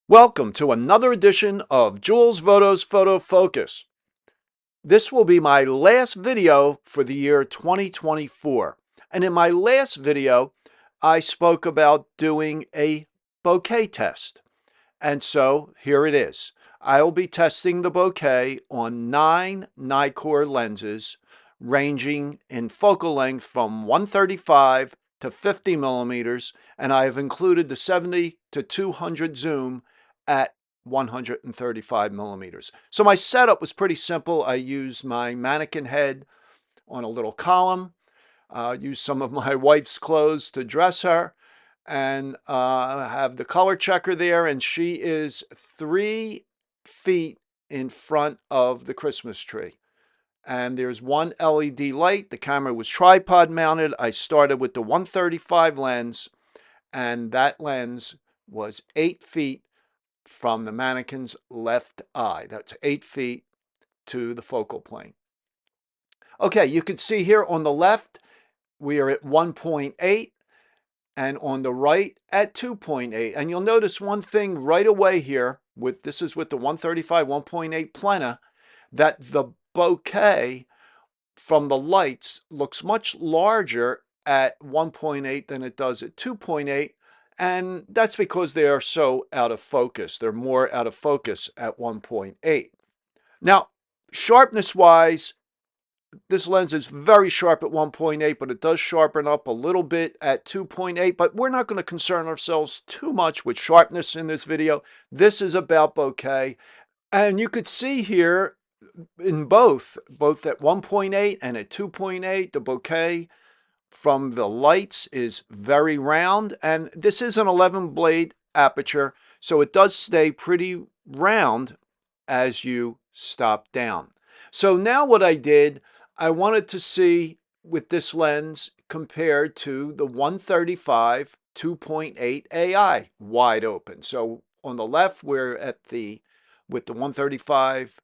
Welcome to another edition of Jules Voto's Photo Focus. This will be my last video for the year 2024. And in my last video, I spoke about doing a bokeh test. And so here it is. I'll be testing the bokeh on 9 Nikkor lenses ranging in focal length from 135 to 50 millimeters, and I have included the 70 to 200 zoom at 135 millimeters. So my setup was pretty simple. I used my mannequin head on a little column, used some of my wife's clothes to dress her, and have the color checker there, and she is 3 feet in front of the Christmas tree. And there's one LED light. The camera was tripod mounted. I started with the 135 lens, and that lens was 8 feet from the mannequin's left eye. That's 8 feet to the focal plane. Okay, you can see here on the left, we are at 1.8. and on the right at 2.8. And you'll notice one thing right away here, this is with the 135 1.8 plena, that the bokeh from the lights looks much larger at 1.8 than it does at 2.8. And that's because they are so out of focus. They're more out of focus at 1.8. Now, sharpness wise, this lens is very sharp at 1.8, but it does sharpen up a little bit at 2.8. But we're not going to concern ourselves too much with sharpness in this video. This is about bokeh. And you could see here in both at 1.8 and at 2.8, the bokeh from the lights is very round. And this is an 11 blade aperture, so it does stay pretty round as you stop down. So now what I did, I wanted to see with this lens compared to the 135 2.8 AI wide open. So on the left, we're at with the 135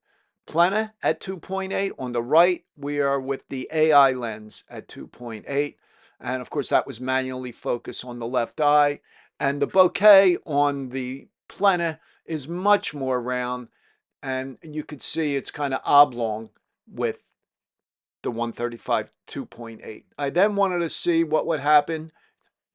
plena at 2.8. On the right, we are with the AI lens at 2.8. And of course, that was manually focused on the left eye. And the bokeh on the plena is much more round. And you could see it's kind of oblong with the 135 2.8. I then wanted to see what would happen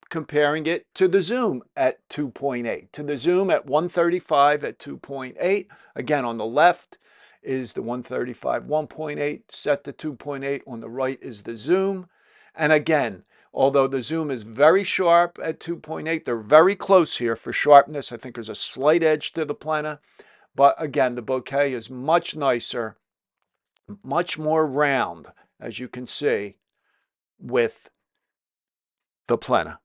comparing it to the zoom at 2.8. To the zoom at 135 at 2.8. Again, on the left is the 135 1.8 set to 2.8. On the right is the zoom. And again, although the zoom is very sharp at 2.8, they're very close here for sharpness. I think there's a slight edge to the plena. But again, the bokeh is much nicer, much more round, as you can see, with the plena.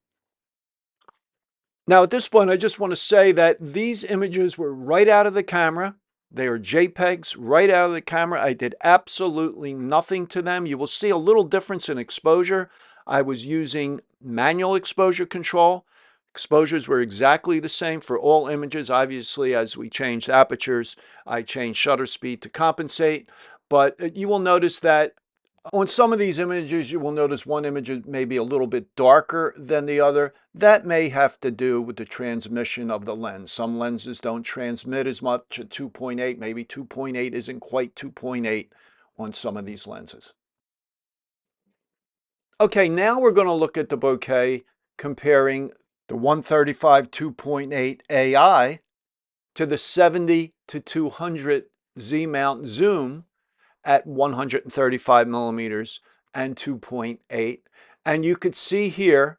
Now, at this point, I just want to say that these images were right out of the camera. They are JPEGs right out of the camera. I did absolutely nothing to them. You will see a little difference in exposure. I was using manual exposure control. Exposures were exactly the same for all images. Obviously, as we changed apertures, I changed shutter speed to compensate. But you will notice that on some of these images, you will notice one image is maybe a little bit darker than the other. That may have to do with the transmission of the lens. Some lenses don't transmit as much at 2.8. Maybe 2.8 isn't quite 2.8 on some of these lenses. Okay, now we're going to look at the bokeh comparing the 135 2.8 AI to the 70 to 200 Z-mount zoom at 135 millimeters and 2.8. And you could see here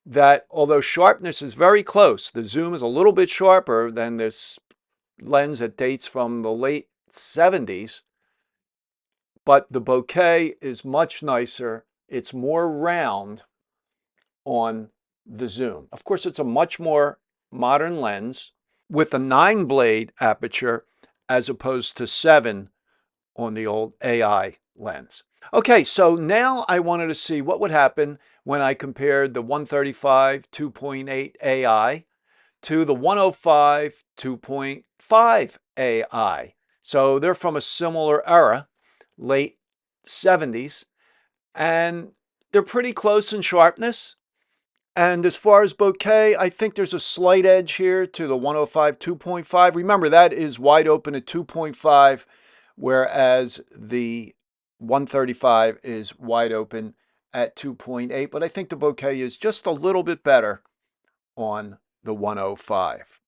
that although sharpness is very close, the zoom is a little bit sharper than this lens that dates from the late 70s, but the bokeh is much nicer. It's more round on the zoom. Of course, it's a much more modern lens with a 9 blade aperture as opposed to 7 on the old AI lens. Okay, so now I wanted to see what would happen when I compared the 135 2.8 AI to the 105 2.5 AI. So they're from a similar era, late 70s, and they're pretty close in sharpness. And as far as bokeh, I think there's a slight edge here to the 105 2.5. Remember, that is wide open at 2.5, whereas the 135 is wide open at 2.8. But I think the bokeh is just a little bit better on the 105.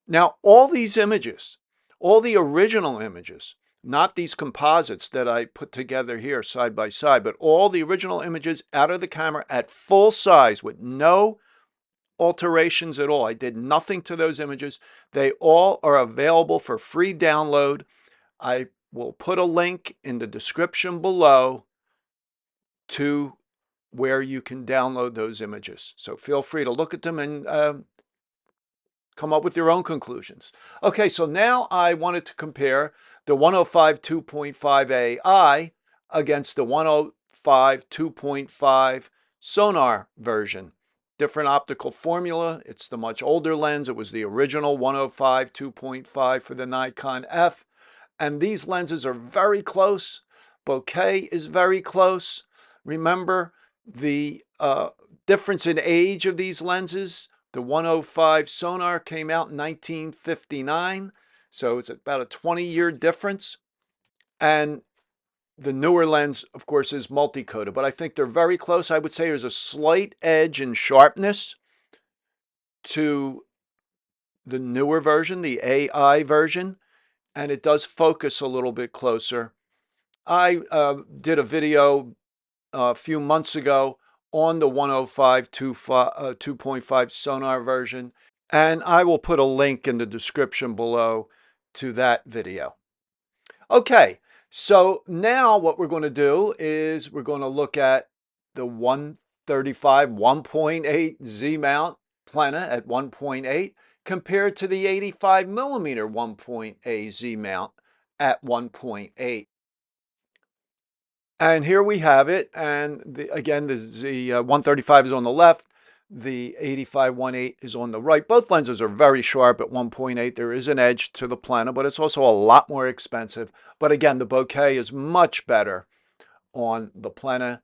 Now, all these images, all the original images, not these composites that I put together here side by side, but all the original images out of the camera at full size with no alterations at all. I did nothing to those images. They all are available for free download. I will put a link in the description below to where you can download those images. So feel free to look at them and come up with your own conclusions. Okay, so now I wanted to compare the 105 2.5 AI against the 105 2.5 sonar version. Different optical formula. It's the much older lens. It was the original 105 2.5 for the Nikon F. And these lenses are very close. Bokeh is very close. Remember the difference in age of these lenses. The 105 sonar came out in 1959, so it's about a 20-year difference. And the newer lens, of course, is multi-coated, but I think they're very close. I would say there's a slight edge in sharpness to the newer version, the AI version, and it does focus a little bit closer. I did a video a few months ago on the 105 2.5 sonar version, and I will put a link in the description below to that video. Okay, so now what we're going to do is we're going to look at the 135 1.8 Z mount Plena at 1.8 compared to the 85 millimeter 1.8 Z mount at 1.8. And here we have it. And again, the 135 is on the left. The 85 1.8 is on the right. Both lenses are very sharp at 1.8. There is an edge to the Plena, but it's also a lot more expensive. But again, the bokeh is much better on the Plena.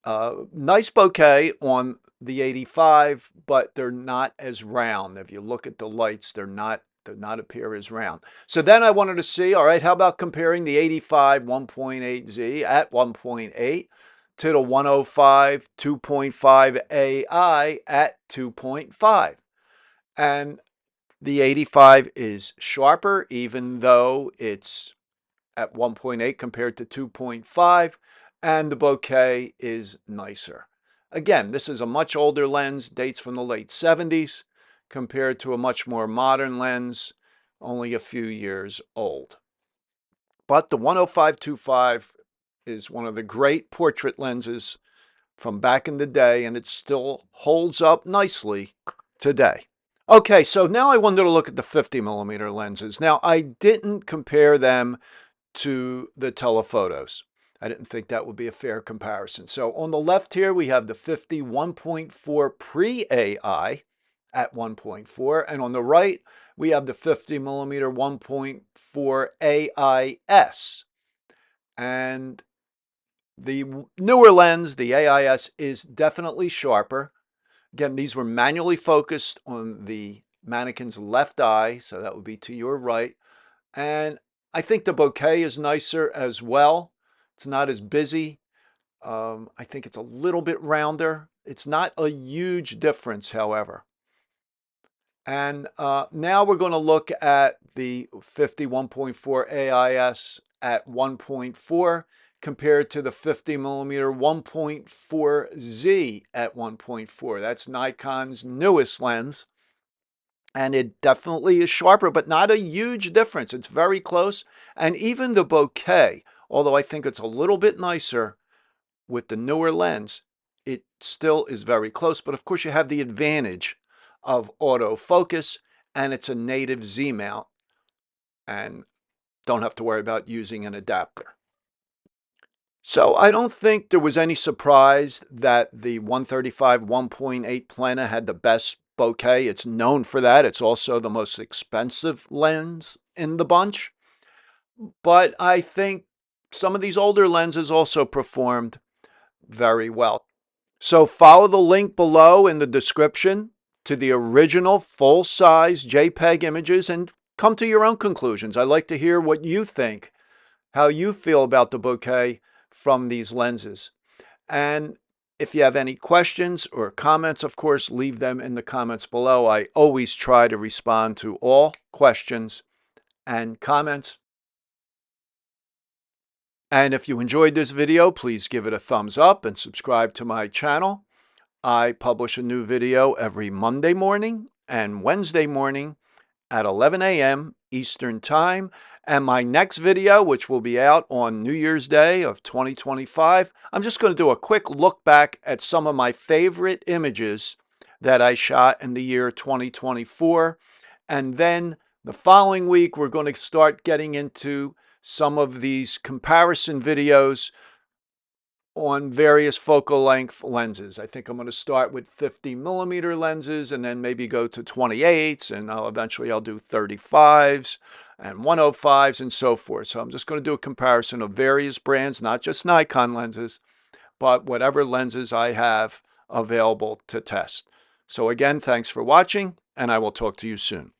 Nice bokeh on the 85, but they're not as round. If you look at the lights, they're not appear as round. So then I wanted to see, all right, how about comparing the 85 1.8Z at 1.8 to the 105 2.5 AI at 2.5? And the 85 is sharper, even though it's at 1.8 compared to 2.5, and the bokeh is nicer. Again, this is a much older lens, dates from the late 70s, compared to a much more modern lens, only a few years old. But the 105-25 is one of the great portrait lenses from back in the day, and it still holds up nicely today. Okay, so now I wanted to look at the 50 millimeter lenses. Now, I didn't compare them to the telephotos. I didn't think that would be a fair comparison. So on the left here, we have the 50 1.4 pre-AI at 1.4. And on the right, we have the 50 millimeter 1.4 AIS. And the newer lens, the AIS, is definitely sharper. Again, these were manually focused on the mannequin's left eye, so that would be to your right. And I think the bokeh is nicer as well. It's not as busy. I think it's a little bit rounder. It's not a huge difference, however. And now we're going to look at the 50 1.4 AIS at 1.4 compared to the 50 millimeter 1.4Z at 1.4. That's Nikon's newest lens. And it definitely is sharper, but not a huge difference. It's very close. And even the bokeh, although I think it's a little bit nicer with the newer lens, it still is very close. But of course, you have the advantage of autofocus, and it's a native Z mount, and don't have to worry about using an adapter. So I don't think there was any surprise that the 135 1.8 Plena had the best bokeh. It's known for that. It's also the most expensive lens in the bunch. But I think some of these older lenses also performed very well. So follow the link below in the description to the original full-size JPEG images and come to your own conclusions. I'd like to hear what you think, how you feel about the bokeh from these lenses. And if you have any questions or comments, of course, leave them in the comments below. I always try to respond to all questions and comments. And if you enjoyed this video, please give it a thumbs up and subscribe to my channel. I publish a new video every Monday morning and Wednesday morning at 11 a.m. Eastern Time. And my next video, which will be out on New Year's Day of 2025, I'm just going to do a quick look back at some of my favorite images that I shot in the year 2024. And then the following week, we're going to start getting into some of these comparison videos on various focal length lenses. I think I'm going to start with 50mm lenses and then maybe go to 28s, and eventually I'll do 35s and 105s and so forth. So I'm just going to do a comparison of various brands, not just Nikon lenses, but whatever lenses I have available to test. So again, thanks for watching, and I will talk to you soon.